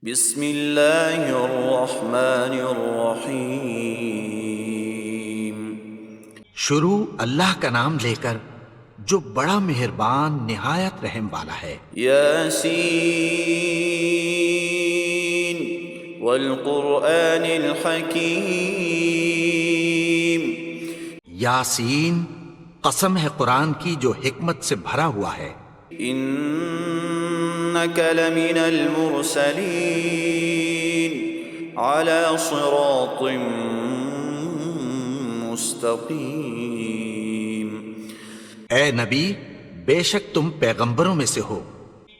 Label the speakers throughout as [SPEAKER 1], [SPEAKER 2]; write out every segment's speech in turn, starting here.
[SPEAKER 1] بسم اللہ الرحمن الرحیم۔
[SPEAKER 2] شروع اللہ کا نام لے کر جو بڑا مہربان نہایت رحم والا ہے۔
[SPEAKER 1] یاسین والقرآن الحکیم۔
[SPEAKER 2] یاسین، قسم ہے قرآن کی جو حکمت سے بھرا ہوا ہے۔
[SPEAKER 1] انک لمن المرسلین علی صراط مستقیم۔
[SPEAKER 2] اے نبی، بے شک تم پیغمبروں میں سے ہو،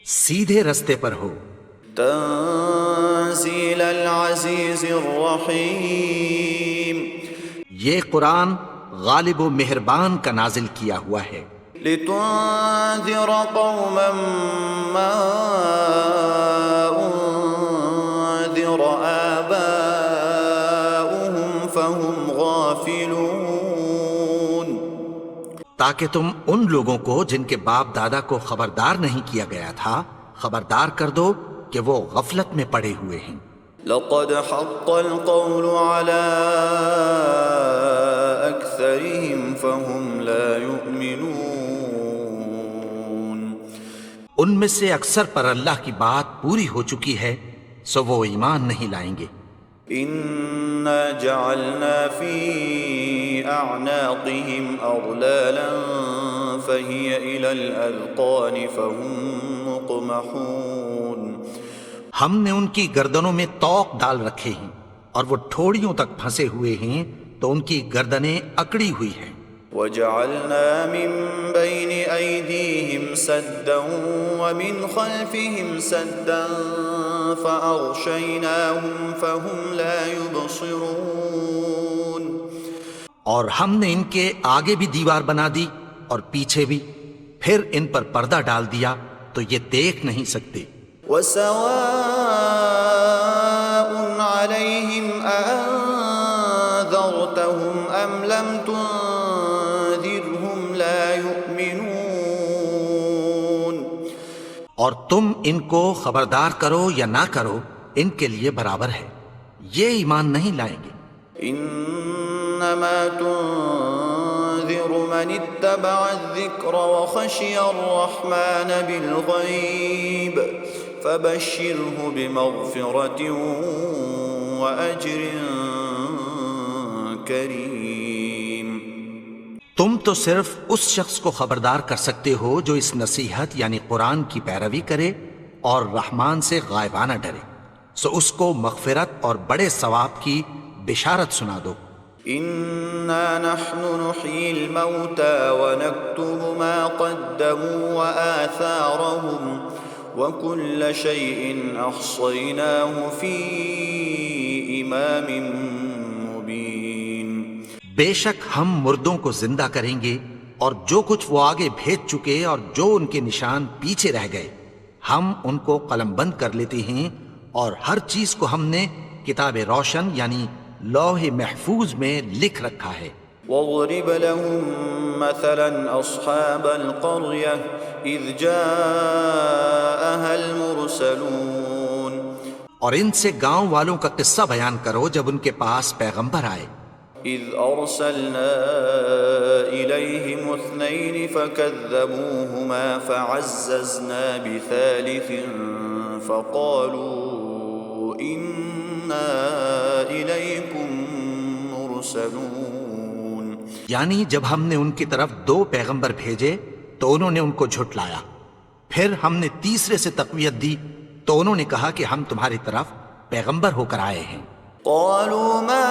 [SPEAKER 2] سیدھے رستے پر ہو۔
[SPEAKER 1] تنزیل العزیز الرحیم۔
[SPEAKER 2] یہ قرآن غالب و مہربان کا نازل کیا ہوا ہے۔
[SPEAKER 1] لتنذر قوما ما انذر آباؤهم فهم غافلون۔
[SPEAKER 2] تاکہ تم ان لوگوں کو جن کے باپ دادا کو خبردار نہیں کیا گیا تھا خبردار کر دو کہ وہ غفلت میں پڑے ہوئے ہیں۔
[SPEAKER 1] لقد حق القول على أكثرهم فهم لا يؤمنون۔
[SPEAKER 2] ان میں سے اکثر پر اللہ کی بات پوری ہو چکی ہے، سو وہ ایمان نہیں لائیں گے۔
[SPEAKER 1] إنا جعلنا في أعناقهم أغلالا فهي إلى الأذقان فهم مقمحون۔
[SPEAKER 2] ہم نے ان کی گردنوں میں طوق ڈال رکھے ہیں اور وہ ٹھوڑیوں تک پھنسے ہوئے ہیں تو ان کی گردنیں اکڑی ہوئی ہیں۔
[SPEAKER 1] وجعلنا من بين أيديهم سدا ومن خلفهم سدا فأغشيناهم فهم لا يبصرون۔
[SPEAKER 2] اور ہم نے ان کے آگے بھی دیوار بنا دی اور پیچھے بھی، پھر ان پر پردہ ڈال دیا تو یہ دیکھ نہیں سکتے۔
[SPEAKER 1] وسواء عليهم أأنذرتهم أم لم تنذرهم لا يؤمنون۔
[SPEAKER 2] اور تم ان کو خبردار کرو یا نہ کرو، ان کے لیے برابر ہے، یہ ایمان نہیں لائیں گے۔
[SPEAKER 1] انما تنذر من اتبع الذکر وخشی الرحمن بالغیب فبشرہ بمغفرۃ واجر کریم۔
[SPEAKER 2] تم تو صرف اس شخص کو خبردار کر سکتے ہو جو اس نصیحت یعنی قرآن کی پیروی کرے اور رحمان سے غائبانہ ڈرے، سو اس کو مغفرت اور بڑے ثواب کی بشارت سنا دو۔
[SPEAKER 1] انا نحن نحيي الموتى ونكتب ما قدموا وآثارهم وكل شيء احصيناه في امام مبين۔
[SPEAKER 2] بے شک ہم مردوں کو زندہ کریں گے اور جو کچھ وہ آگے بھیج چکے اور جو ان کے نشان پیچھے رہ گئے ہم ان کو قلم بند کر لیتے ہیں، اور ہر چیز کو ہم نے کتاب روشن یعنی لوح محفوظ میں لکھ رکھا ہے۔
[SPEAKER 1] واضرب لهم مثلا اصحاب القرية اذ جاءها المرسلون۔
[SPEAKER 2] اور ان سے گاؤں والوں کا قصہ بیان کرو جب ان کے پاس پیغمبر آئے۔
[SPEAKER 1] اذ ارسلنا اليهم اثنين فكذبوهما فعززنا بثالث فقالوا انا اليكم مرسلون۔
[SPEAKER 2] یعنی جب ہم نے ان کی طرف دو پیغمبر بھیجے تو انہوں نے ان کو جھٹلایا، پھر ہم نے تیسرے سے تقویت دی تو انہوں نے کہا کہ ہم تمہاری طرف پیغمبر ہو کر آئے ہیں۔
[SPEAKER 1] قالوا ما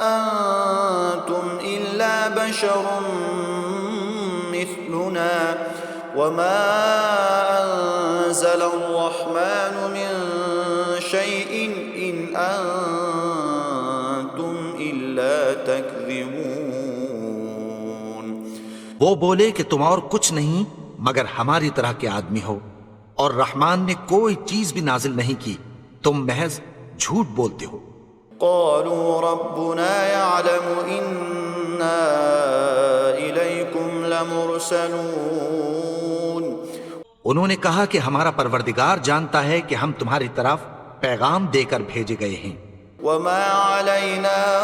[SPEAKER 1] انتم الا بشر مثلنا وما انزل الرحمن من شيء ان انتم الا تكذبون۔
[SPEAKER 2] وہ بولے کہ تم اور کچھ نہیں مگر ہماری طرح کے آدمی ہو، اور رحمان نے کوئی چیز بھی نازل نہیں کی، تم محض جھوٹ بولتے ہو۔
[SPEAKER 1] قالوا ربنا يعلم إنا إليكم لمرسلون۔
[SPEAKER 2] انہوں نے کہا کہ ہمارا پروردگار جانتا ہے کہ ہم تمہاری طرف پیغام دے کر بھیجے گئے ہیں،
[SPEAKER 1] وما علينا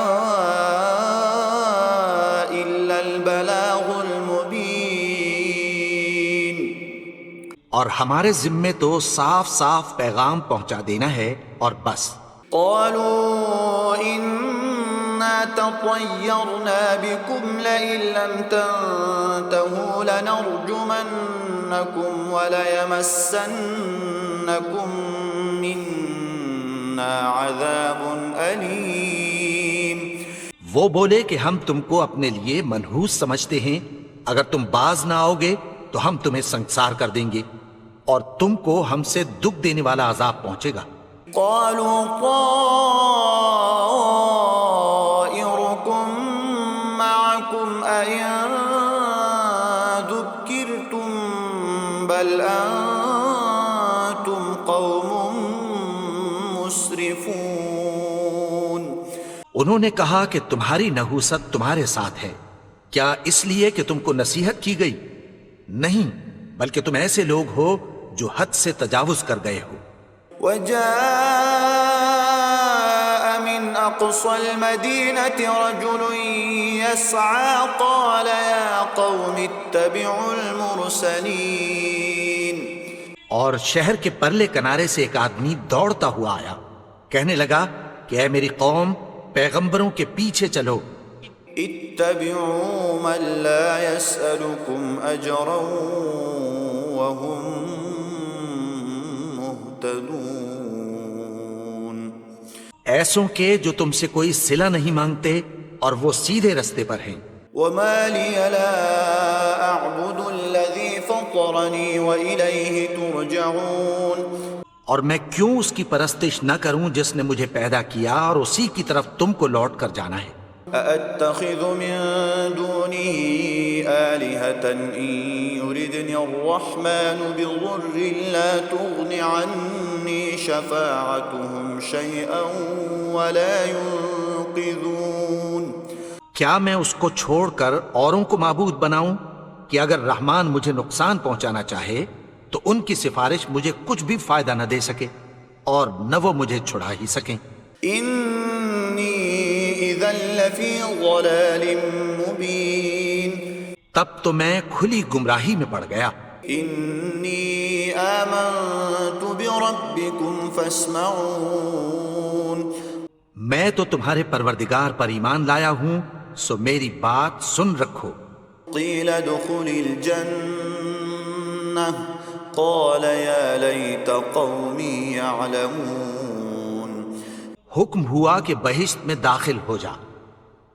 [SPEAKER 1] إلا البلاغ المبين
[SPEAKER 2] اور ہمارے ذمے تو صاف صاف پیغام پہنچا دینا ہے اور بس۔
[SPEAKER 1] قالوا إنا تطيرنا بكم لئن لم تنتهوا لنرجمنكم وليمسنكم منا عذاب أليم۔
[SPEAKER 2] وہ بولے کہ ہم تم کو اپنے لیے منحوس سمجھتے ہیں، اگر تم باز نہ آؤ گے تو ہم تمہیں سنسار کر دیں گے اور تم کو ہم سے دکھ دینے والا عذاب پہنچے گا۔
[SPEAKER 1] قالوا طائركم معكم أئن ذكرتم بل أنتم قوم مسرفون۔
[SPEAKER 2] انہوں نے کہا کہ تمہاری نحوست تمہارے ساتھ ہے، کیا اس لیے کہ تم کو نصیحت کی گئی؟ نہیں، بلکہ تم ایسے لوگ ہو جو حد سے تجاوز کر گئے ہو۔
[SPEAKER 1] وجاء من أقصى المدينة رجل يسعى قال يا قوم اتبعوا المرسلين۔
[SPEAKER 2] اور شہر کے پرلے کنارے سے ایک آدمی دوڑتا ہوا آیا، کہنے لگا کہ اے میری قوم، پیغمبروں کے پیچھے چلو۔
[SPEAKER 1] اتبعوا من لا يسألكم أجرا وهم مهتدون۔
[SPEAKER 2] ایسوں کے جو تم سے کوئی صلہ نہیں مانگتے اور وہ سیدھے رستے پر ہیں۔
[SPEAKER 1] وما لي لا أعبد الذي فطرني وإليه ترجعون۔
[SPEAKER 2] اور میں کیوں اس کی پرستش نہ کروں جس نے مجھے پیدا کیا اور اسی کی طرف تم کو لوٹ کر جانا ہے۔
[SPEAKER 1] أأتخذ من دونه آلهة إن يردني الرحمن بضر لا تغن عني شفاعتهم شيئا ولا ينقذون۔
[SPEAKER 2] کیا میں اس کو چھوڑ کر اوروں کو معبود بناؤں کہ اگر رحمان مجھے نقصان پہنچانا چاہے تو ان کی سفارش مجھے کچھ بھی فائدہ نہ دے سکے اور نہ وہ مجھے چھڑا ہی سکیں۔
[SPEAKER 1] إني إذا لفي ضلال مبين۔
[SPEAKER 2] تب تو میں کھلی گمراہی میں پڑ گیا۔
[SPEAKER 1] إني آمنت بربكم فاسمعون۔
[SPEAKER 2] میں تو تمہارے پروردگار پر ایمان لایا ہوں، سو میری بات سن رکھو۔
[SPEAKER 1] قيل ادخل الجنة قال يا ليت قومي يعلمون۔
[SPEAKER 2] حکم ہوا کہ بہشت میں داخل ہو جا،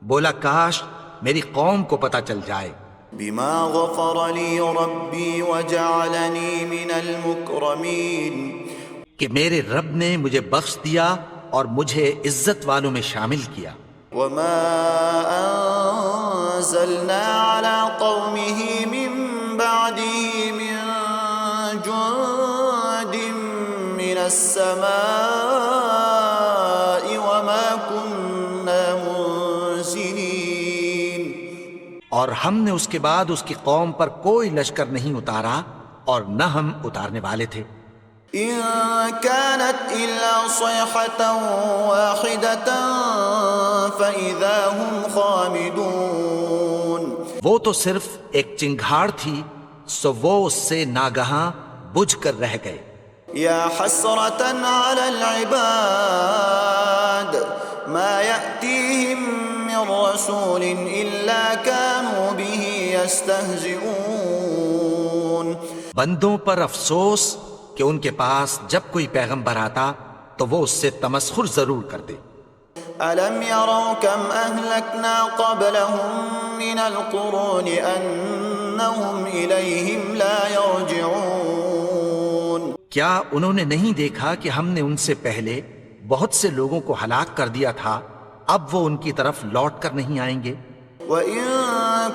[SPEAKER 2] بولا کاش میری قوم کو پتہ چل جائے۔
[SPEAKER 1] بما غفر لي ربي وجعلني من المكرمين۔
[SPEAKER 2] کہ میرے رب نے مجھے بخش دیا اور مجھے عزت والوں میں شامل کیا۔
[SPEAKER 1] وما أنزلنا على قومه من بعده من جند من السماء وما كنا منزلين۔
[SPEAKER 2] اور ہم نے اس کے بعد اس کی قوم پر کوئی لشکر نہیں اتارا اور نہ ہم اتارنے والے تھے۔
[SPEAKER 1] إن كانت إلا صيحة واحدة فإذا هم خامدون۔
[SPEAKER 2] وہ تو صرف ایک چنگھاڑ تھی، سو وہ اس سے ناگہاں بجھ کر رہ گئے۔
[SPEAKER 1] يا حسرة على العباد ما يأتيهم من رسول إلا كانوا به يستهزئون۔
[SPEAKER 2] بندوں پر افسوس کہ ان کے پاس جب کوئی پیغمبر آتا تو وہ اس سے تمسخر ضرور کرتے۔
[SPEAKER 1] ألم يروا كم أهلكنا قبلهم من القرون أنهم إليهم لا يرجعون۔
[SPEAKER 2] کیا انہوں نے نہیں دیکھا کہ ہم نے ان سے پہلے بہت سے لوگوں کو ہلاک کر دیا تھا، اب وہ ان کی طرف لوٹ کر نہیں آئیں گے؟
[SPEAKER 1] وَإِن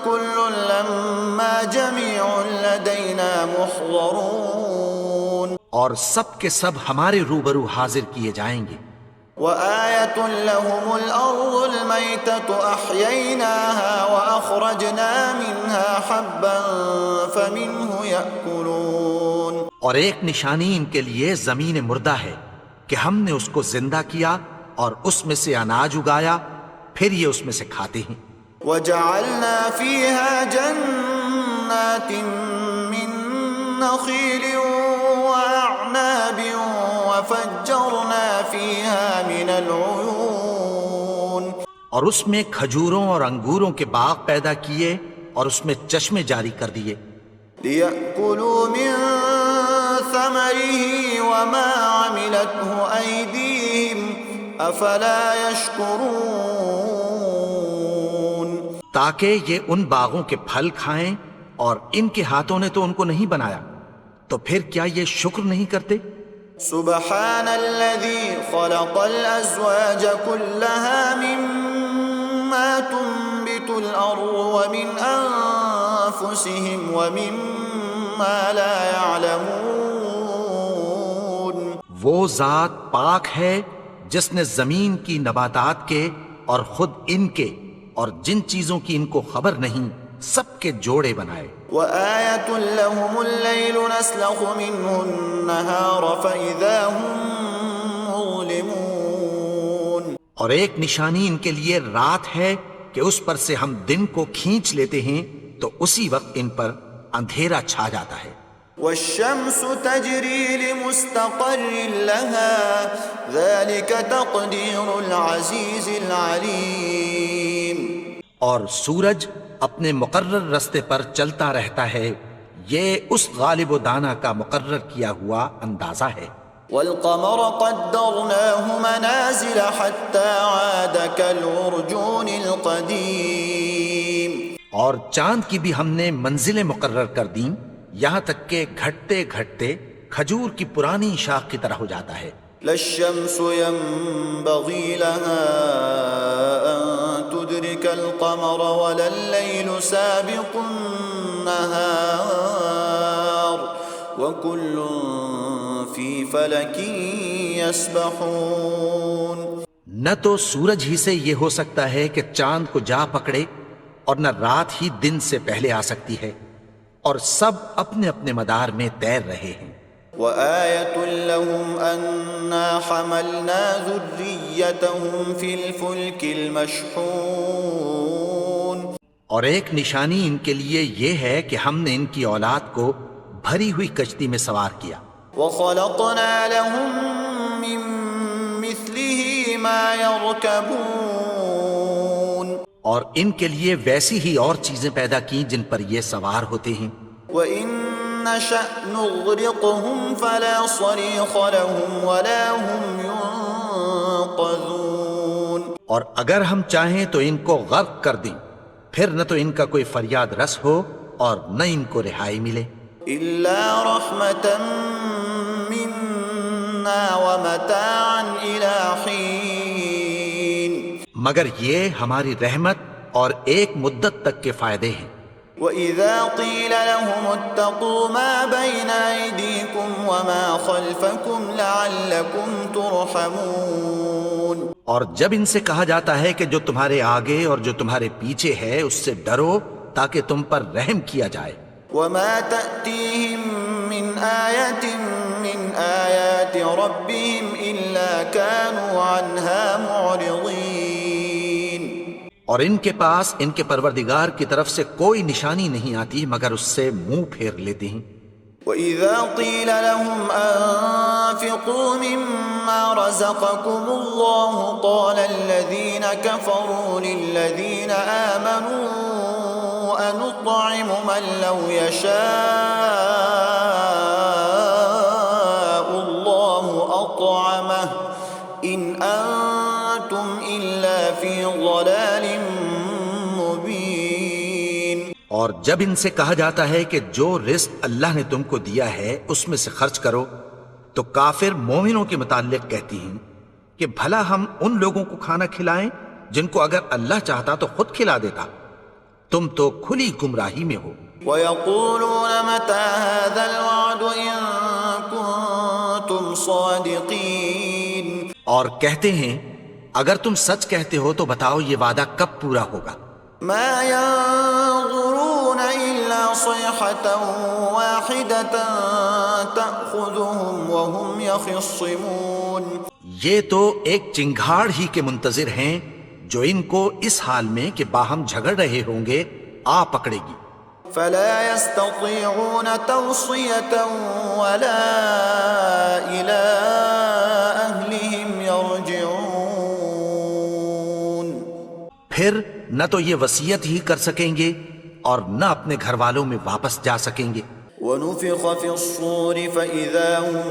[SPEAKER 1] كُلٌّ لَمَّا جَمِيعٌ لَدَيْنَا مُحْضَرُونَ۔ اور سب کے سب ہمارے روبرو حاضر کیے جائیں گے۔ وَآيَةٌ لَهُمُ الْأَرْضُ الْمَيْتَةُ أَحْيَيْنَاهَا وَأَخْرَجْنَا مِنْهَا حَبًّا فَمِنْهُ يَأْكُلُونَ۔
[SPEAKER 2] اور ایک نشانی ان کے لیے زمین مردہ ہے کہ ہم نے اس کو زندہ کیا اور اس میں سے اناج اگایا، پھر یہ اس میں سے کھاتے ہیں۔
[SPEAKER 1] وجعلنا فيها جنات من نخيل وأعناب وفجرنا فيها من العيون،
[SPEAKER 2] اور اس میں کھجوروں اور انگوروں کے باغ پیدا کیے اور اس میں چشمے جاری کر دیے،
[SPEAKER 1] ليأكلوا من ثمره وما عملته أيديهم أفلا يشكرون،
[SPEAKER 2] تاکہ یہ ان باغوں کے پھل کھائیں، اور ان کے ہاتھوں نے تو ان کو نہیں بنایا، تو پھر کیا یہ شکر نہیں کرتے؟
[SPEAKER 1] سبحان الذي خلق الأزواج كلها مما تنبت الأرض ومن أنفسهم ومما لا يعلمون،
[SPEAKER 2] وہ ذات پاک ہے جس نے زمین کی نباتات کے اور خود ان کے اور جن چیزوں کی ان کو خبر نہیں سب کے جوڑے بنائے۔
[SPEAKER 1] وآية لهم الليل نسلخ منه النهار فإذا هم مظلمون،
[SPEAKER 2] اور ایک نشانی ان کے لیے رات ہے کہ اس پر سے ہم دن کو کھینچ لیتے ہیں تو اسی وقت ان پر اندھیرا چھا جاتا ہے۔
[SPEAKER 1] والشمس تجري لمستقر لها ذلك تقدير العزيز العليم،
[SPEAKER 2] اور سورج اپنے مقرر رستے پر چلتا رہتا ہے، یہ اس غالب و دانا کا مقرر کیا ہوا اندازہ ہے۔
[SPEAKER 1] والقمر قدرناه منازل حتى عاد كالعرجون القديم،
[SPEAKER 2] اور چاند کی بھی ہم نے منزلیں مقرر کر دیں، یہاں تک کہ گھٹتے گھٹتے کھجور کی پرانی شاخ کی طرح ہو جاتا ہے۔
[SPEAKER 1] لا الشمس ينبغي لها أن تدرك القمر ولا الليل سابق النهار وكل في فلك يسبحون،
[SPEAKER 2] نہ تو سورج ہی سے یہ ہو سکتا ہے کہ چاند کو جا پکڑے، اور نہ رات ہی دن سے پہلے آ سکتی ہے، اور سب اپنے اپنے مدار میں تیر رہے ہیں۔
[SPEAKER 1] وآية لهم أنا حملنا ذريتهم في الفلك المشحون،
[SPEAKER 2] اور ایک نشانی ان کے لیے یہ ہے کہ ہم نے ان کی اولاد کو بھری ہوئی کشتی میں سوار کیا،
[SPEAKER 1] وخلقنا لهم من مثله ما يركبون،
[SPEAKER 2] اور ان کے لیے ویسی ہی اور چیزیں پیدا کی جن پر یہ سوار ہوتے ہیں۔
[SPEAKER 1] وإن نشأ نغرقهم فلا صريخ لهم ولا هم ينقذون،
[SPEAKER 2] اور اگر ہم چاہیں تو ان کو غرق کر دیں، پھر نہ تو ان کا کوئی فریاد رس ہو اور نہ ان کو رہائی ملے۔
[SPEAKER 1] إلا رحمة منا ومتاعا إلى حين،
[SPEAKER 2] مگر یہ ہماری رحمت اور ایک مدت تک کے فائدے ہیں۔
[SPEAKER 1] وإذا قيل لهم اتقوا ما بين أيديكم وما خلفكم لعلكم ترحمون،
[SPEAKER 2] اور جب ان سے کہا جاتا ہے کہ جو تمہارے آگے اور جو تمہارے پیچھے ہے اس سے ڈرو تاکہ تم پر رحم کیا جائے۔
[SPEAKER 1] وما تأتيهم من آية من آيات ربهم إلا كانوا عنها معرضين،
[SPEAKER 2] اور ان کے پاس ان کے پروردگار کی طرف سے کوئی نشانی نہیں آتی مگر اس سے منہ پھیر لیتے ہیں۔
[SPEAKER 1] وإذا قيل لهم أنفقوا مما رزقكم الله قال الذين كفروا للذين آمنوا أنطعم من لو يشاء الله أطعمه إن أنتم إلا في ضلال مبين،
[SPEAKER 2] اور جب ان سے کہا جاتا ہے کہ جو رزق اللہ نے تم کو دیا ہے اس میں سے خرچ کرو، تو کافر مومنوں کے متعلق کہتی ہیں کہ بھلا ہم ان لوگوں کو کھانا کھلائیں جن کو اگر اللہ چاہتا تو خود کھلا دیتا، تم تو کھلی گمراہی میں ہو۔
[SPEAKER 1] ويقولون متى هذا الوعد إن كنتم صادقين،
[SPEAKER 2] اور کہتے ہیں اگر تم سچ کہتے ہو تو بتاؤ یہ وعدہ کب پورا ہوگا۔
[SPEAKER 1] ما ينظرون إلا صيحة واحدة تأخذهم وهم يخصمون.
[SPEAKER 2] یہ تو ایک چنگھاڑ ہی کے منتظر ہیں جو ان کو اس حال میں کہ باہم جھگڑ رہے ہوں گے آ پکڑے گی.
[SPEAKER 1] فلا يستطيعون توصية ولا إلى أهلهم يرجعون.
[SPEAKER 2] پھر نہ تو یہ وصیت ہی کر سکیں گے اور نہ اپنے گھر والوں میں واپس جا سکیں گے.
[SPEAKER 1] ونفخ في الصور فإذا هم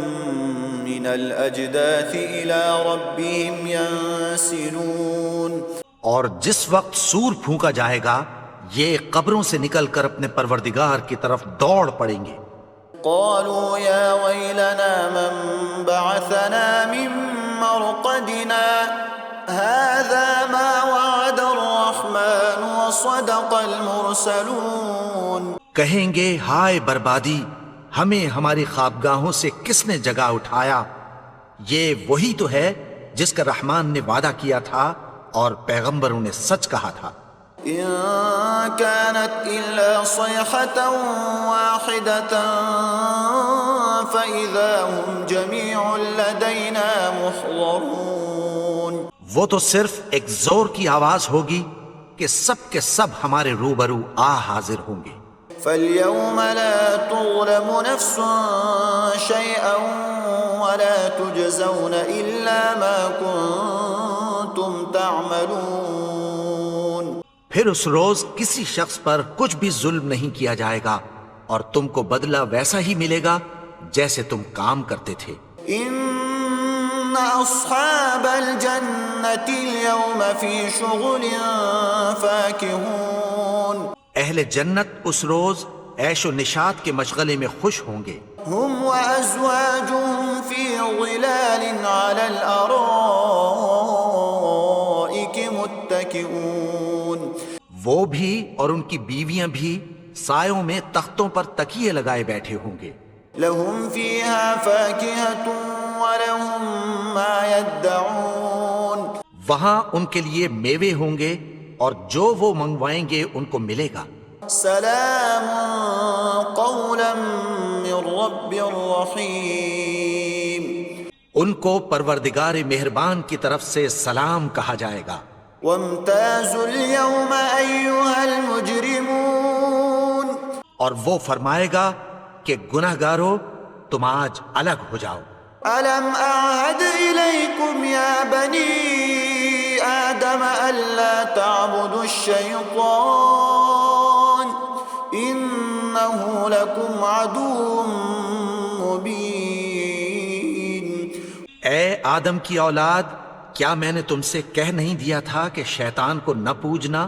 [SPEAKER 1] من الأجداث إلى ربهم ينسلون.
[SPEAKER 2] اور جس وقت سور پھونکا جائے گا یہ قبروں سے نکل کر اپنے پروردگار کی طرف دوڑ پڑیں گے.
[SPEAKER 1] قالوا يا ويلنا من بعثنا من مرقدنا هذا ما وعد الرحمن وصدق المرسلون.
[SPEAKER 2] کہیں گے ہائے بربادی، ہمیں ہماری خوابگاہوں سے کس نے جگا اٹھایا؟ یہ وہی تو ہے جس کا رحمان نے وعدہ کیا تھا اور پیغمبروں نے سچ کہا تھا.
[SPEAKER 1] إن كانت إلا صيحة واحدة فإذا هم جميع لدينا محضرون.
[SPEAKER 2] وہ تو صرف ایک زور کی آواز ہوگی کہ سب کے سب ہمارے روبرو آ حاضر ہوں گے.
[SPEAKER 1] فاليوم لا تظلم نفس شيئا ولا تجزون إلا ما كنتم تعملون.
[SPEAKER 2] پھر اس روز کسی شخص پر کچھ بھی ظلم نہیں کیا جائے گا اور تم کو بدلہ ویسا ہی ملے گا جیسے تم کام کرتے تھے.
[SPEAKER 1] إن أصحاب الجنة اليوم في شغل فاكهون.
[SPEAKER 2] اہل جنت اس روز عیش و نشاط کے مشغلے میں خوش ہوں گے.
[SPEAKER 1] هم وأزواجهم في ظلال على الأرائك متكئون.
[SPEAKER 2] وہ بھی اور ان کی بیویاں بھی سایوں میں تختوں پر تکیے لگائے بیٹھے ہوں گے.
[SPEAKER 1] لهم فيها فاكهة ولهم ما يدعون.
[SPEAKER 2] وہاں ان کے لیے میوے ہوں گے اور جو وہ منگوائیں گے ان کو ملے گا.
[SPEAKER 1] سلام قولا من رب رحیم.
[SPEAKER 2] ان کو پروردگار مہربان کی طرف سے سلام کہا جائے گا.
[SPEAKER 1] وامتازوا اليوم أيها المجرمون.
[SPEAKER 2] اور وہ فرمائے گا کہ گناہگارو تم آج الگ ہو جاؤ.
[SPEAKER 1] ألم أعهد إليكم يا بني آدم ألا تعبدوا الشيطان إنه لكم عدو مبين.
[SPEAKER 2] اے آدم کی اولاد، کیا میں نے تم سے کہہ نہیں دیا تھا کہ شیطان کو نہ پوجنا؟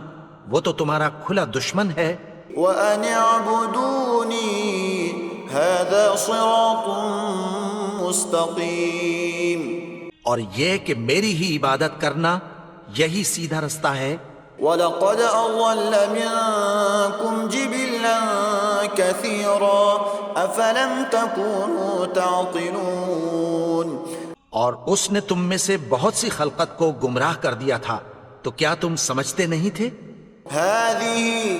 [SPEAKER 2] وہ تو تمہارا کھلا دشمن ہے.
[SPEAKER 1] وَأَنِ اعْبُدُونِي هَذَا صِرَاطٌ مُسْتَقِيمٌ.
[SPEAKER 2] اور یہ کہ میری ہی عبادت کرنا یہی سیدھا رستہ ہے.
[SPEAKER 1] وَلَقَدْ أَضَلَّ مِنكُمْ جِبِلًّا كَثِيرًا أَفَلَمْ تَكُونُوا تَعْقِلُونَ.
[SPEAKER 2] اور اس نے تم میں سے بہت سی خلقت کو گمراہ کر دیا تھا، تو کیا تم سمجھتے نہیں تھے؟
[SPEAKER 1] هَذِهِ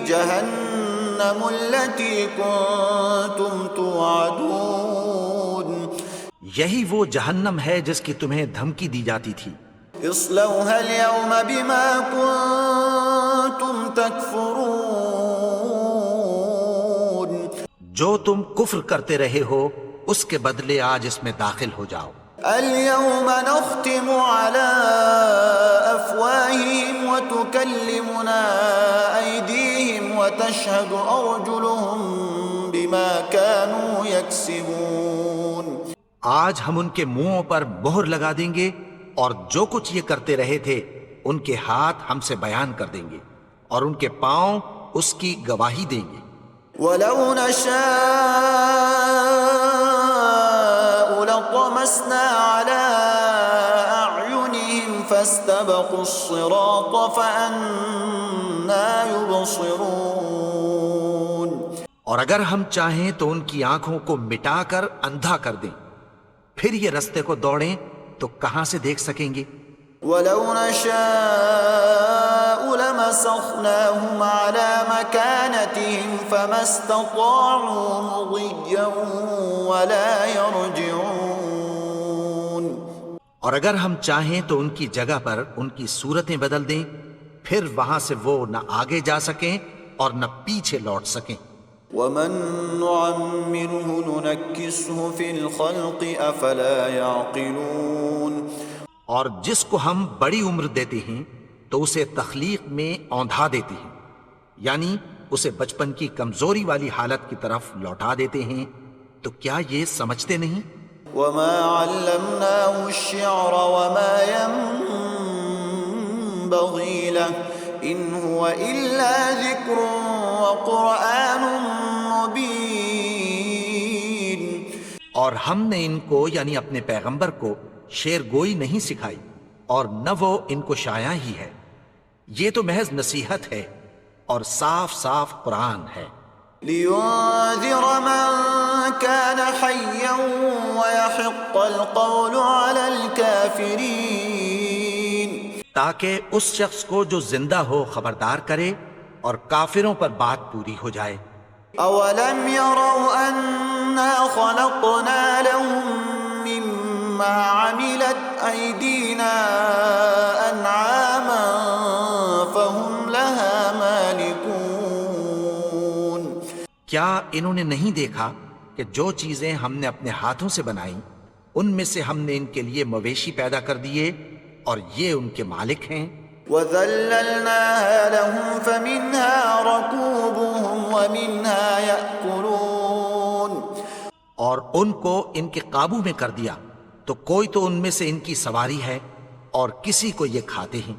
[SPEAKER 1] جَهَنَّمُ الَّتِي كُنتُمْ تُوعَدُونَ.
[SPEAKER 2] یہی وہ جہنم ہے جس کی تمہیں دھمکی دی جاتی تھی.
[SPEAKER 1] اصلوها اليوم بما كنتم تكفرون.
[SPEAKER 2] جو تم کفر کرتے رہے ہو اس کے بدلے آج اس میں داخل ہو جاؤ.
[SPEAKER 1] اليوم نختم على أفواههم وتكلمنا أيديهم وتشهد أرجلهم بما كانوا يكسبون.
[SPEAKER 2] آج ہم ان کے منہوں پر مہر لگا دیں گے اور جو کچھ یہ کرتے رہے تھے ان کے ہاتھ ہم سے بیان کر دیں گے اور ان کے پاؤں اس کی گواہی دیں گے.
[SPEAKER 1] وَلَوْ نَشَاءُ لَطَمَسْنَا عَلَىٰ أَعْيُنِهِمْ فَاسْتَبَقُوا الصِّرَاطَ فَأَنَّىٰ يُبْصِرُونَ.
[SPEAKER 2] اور اگر ہم چاہیں تو ان کی آنکھوں کو مٹا کر اندھا کر دیں، پھر یہ رستے کو دوڑیں تو کہاں سے دیکھ سکیں گے؟
[SPEAKER 1] وَلَوْ نَشَاءُ لَمَسَخْنَاهُمْ عَلَى مَكَانَتِهِمْ فَمَا اسْتَطَاعُوا مُضِيًّا وَلَا يَرْجِعُونَ۔
[SPEAKER 2] اور اگر ہم چاہیں تو ان کی جگہ پر ان کی صورتیں بدل دیں، پھر وہاں سے وہ نہ آگے جا سکیں اور نہ پیچھے لوٹ سکیں۔
[SPEAKER 1] وَمَن نُّعَمِّرْهُ نُنَكِّسْهُ فِي الْخَلْقِ أَفَلَا يَعْقِلُونَ۔
[SPEAKER 2] اور جس کو ہم بڑی عمر دیتے ہیں تو اسے تخلیق میں اوندھا دیتے ہیں، یعنی اسے بچپن کی کمزوری والی حالت کی طرف لوٹا دیتے ہیں، تو کیا یہ سمجھتے نہیں؟
[SPEAKER 1] وَمَا عَلَّمْنَاهُ الشِّعْرَ وَمَا يَنبَغِي لَهُ إِنْ هُوَ إِلَّا ذِكْرٌ وَقُرْآنٌ مُبِينٌ۔
[SPEAKER 2] اور ہم نے ان کو یعنی اپنے پیغمبر کو شعر گوئی نہیں سکھائی، اور نہ وہ ان کو شایا ہی ہے، یہ تو محض نصیحت ہے اور صاف صاف قرآن ہے۔
[SPEAKER 1] لِيُنذِرَ مَن كَانَ حَيًّا وَيَحِقَّ الْقَوْلُ عَلَى الْكَافِرِينَ،
[SPEAKER 2] تاکہ اس شخص کو جو زندہ ہو خبردار کرے اور کافروں پر بات پوری ہو جائے۔
[SPEAKER 1] أَوَلَمْ يَرَوْا أَنَّا خَلَقْنَا لَهُم مِّمَّا عَمِلَتْ أَيْدِينَا أَنْعَامًا فَهُمْ لَهَا مَالِكُونَ۔
[SPEAKER 2] کیا انہوں نے نہیں دیکھا کہ جو چیزیں ہم نے اپنے ہاتھوں سے بنائیں ان میں سے ہم نے ان کے لیے مویشی پیدا کر دیے اور یہ ان کے مالک ہیں۔
[SPEAKER 1] وَذَلَّلْنَاهَا لَهُمْ فَمِنْهَا رَكُوبُهُمْ وَمِنْهَا يَأْكُلُونَ۔
[SPEAKER 2] اور ان کو ان کے قابو میں کر دیا تو کوئی تو ان میں سے ان کی سواری ہے اور کسی کو یہ کھاتے ہیں۔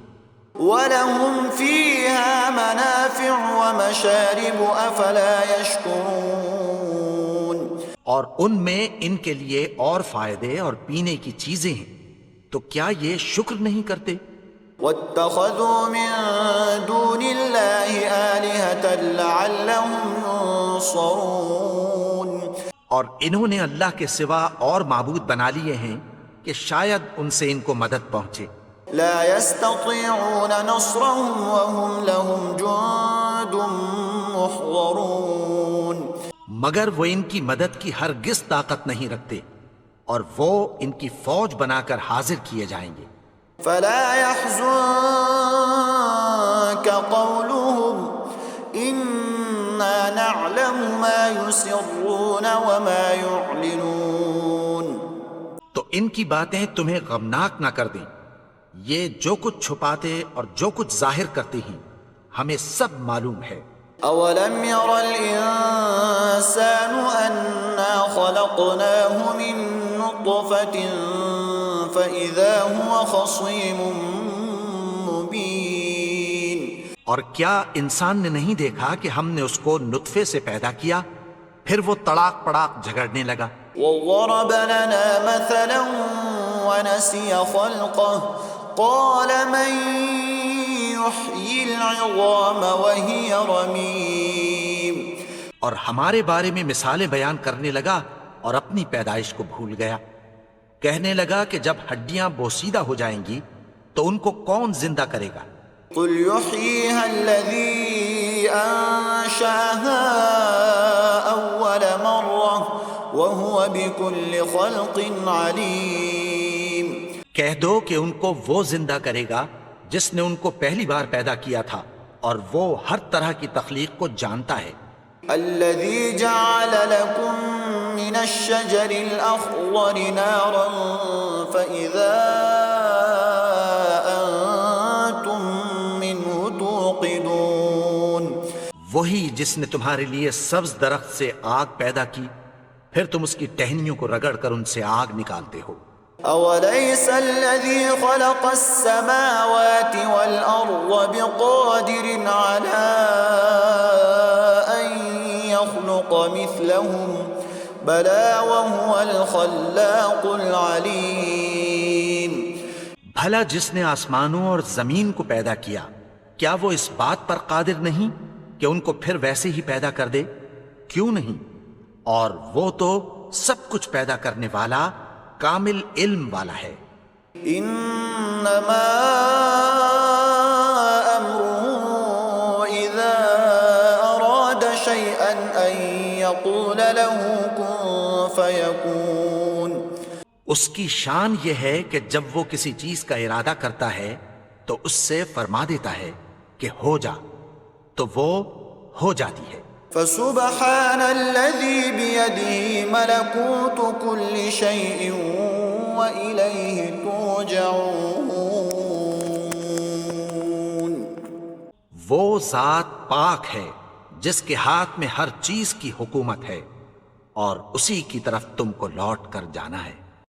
[SPEAKER 1] وَلَهُمْ فِيهَا مَنَافِعُ وَمَشَارِبُ أَفَلَا يَشْكُرُونَ۔
[SPEAKER 2] اور ان میں ان کے لیے اور فائدے اور پینے کی چیزیں ہیں، تو کیا یہ شکر نہیں کرتے؟
[SPEAKER 1] وَاتَّخَذُوا مِن دُونِ اللَّهِ آلِهَةً لَعَلَّهُمْ يُنصَرُونَ۔
[SPEAKER 2] اور انہوں نے اللہ کے سوا اور معبود بنا لیے ہیں کہ شاید ان سے ان کو مدد پہنچے۔
[SPEAKER 1] لا يستطيعون نصرهم وهم لهم جند محضرون۔
[SPEAKER 2] مگر وہ ان کی مدد کی ہرگز طاقت نہیں رکھتے اور وہ ان کی فوج بنا کر حاضر کیے جائیں گے۔
[SPEAKER 1] فلا يحزنك قولهم إنا نعلم ما يسرون وما يعلنون۔
[SPEAKER 2] تو ان کی باتیں تمہیں غمناک نہ کر دیں، یہ جو کچھ چھپاتے اور جو کچھ ظاہر کرتے ہیں ہمیں سب معلوم ہے۔
[SPEAKER 1] أَوَلَمْ يَرَ الْإِنسَانُ أَنَّا خَلَقْنَاهُ مِن نُّطْفَةٍ فَإِذَا هُوَ خَصِيمٌ مُّبِينٌ۔
[SPEAKER 2] اور کیا انسان نے نہیں دیکھا کہ ہم نے اس کو نطفے سے پیدا کیا، پھر وہ تڑاک پڑاک جھگڑنے لگا۔
[SPEAKER 1] وَضَرَبَ لَنَا مَثَلًا وَنَسِيَ خَلْقَهُ قَالَ مَن يُحْيِي الْعِظَامَ وَهِيَ رَمِيمٌ۔
[SPEAKER 2] اور ہمارے بارے میں مثالیں بیان کرنے لگا اور اپنی پیدائش کو بھول گیا، کہنے لگا کہ جب ہڈیاں بوسیدہ ہو جائیں گی تو ان کو کون زندہ کرے گا؟
[SPEAKER 1] قُلْ يُحْيِيهَا الَّذِي أَنشَأَهَا أَوَّلَ مَرَّةٍ وَهُوَ بِكُلِّ خَلْقٍ عَلِيمٌ۔
[SPEAKER 2] کہہ دو کہ ان کو وہ زندہ کرے گا جس نے ان کو پہلی بار پیدا کیا تھا اور وہ ہر طرح کی تخلیق کو جانتا ہے۔
[SPEAKER 1] الَّذِي جَعَلَ لَكُم مِّنَ الشَّجَرِ الْأَخْضَرِ نَارًا فَإِذَا أَنتُم مِّنْهُ تُوقِدُونَ۔
[SPEAKER 2] وہی جس نے تمہارے لیے سبز درخت سے آگ پیدا کی، پھر تم اس کی ٹہنیوں کو رگڑ کر ان سے آگ نکالتے ہو۔
[SPEAKER 1] أَوَلَيْسَ الَّذِي خَلَقَ السَّمَاوَاتِ وَالْأَرْضَ بِقَادِرٍ عَلَىٰ أَن يَخْلُقَ مِثْلَهُم بَلَىٰ وَهُوَ الْخَلَّاقُ الْعَلِيمُ۔
[SPEAKER 2] بھلا جس نے آسمانوں اور زمین کو پیدا کیا، کیا وہ اس بات پر قادر نہیں کہ ان کو پھر ویسے ہی پیدا کر دے؟ کیوں نہیں؟ اور وہ تو سب کچھ پیدا کرنے والا کامل علم والا ہے۔
[SPEAKER 1] انما امره اذا اراد شيئا ان يقول له كن فيكون.
[SPEAKER 2] اس کی شان یہ ہے کہ جب وہ کسی چیز کا ارادہ کرتا ہے تو اس سے فرما دیتا ہے کہ ہو جا، تو وہ ہو جاتی ہے.
[SPEAKER 1] فسبحان الذي بيده ملكوت كل شيء وإليه ترجعون.
[SPEAKER 2] وہ ذات پاک ہے جس کے ہاتھ میں ہر چیز کی حکومت ہے اور اسی کی طرف تم کو لوٹ کر جانا ہے.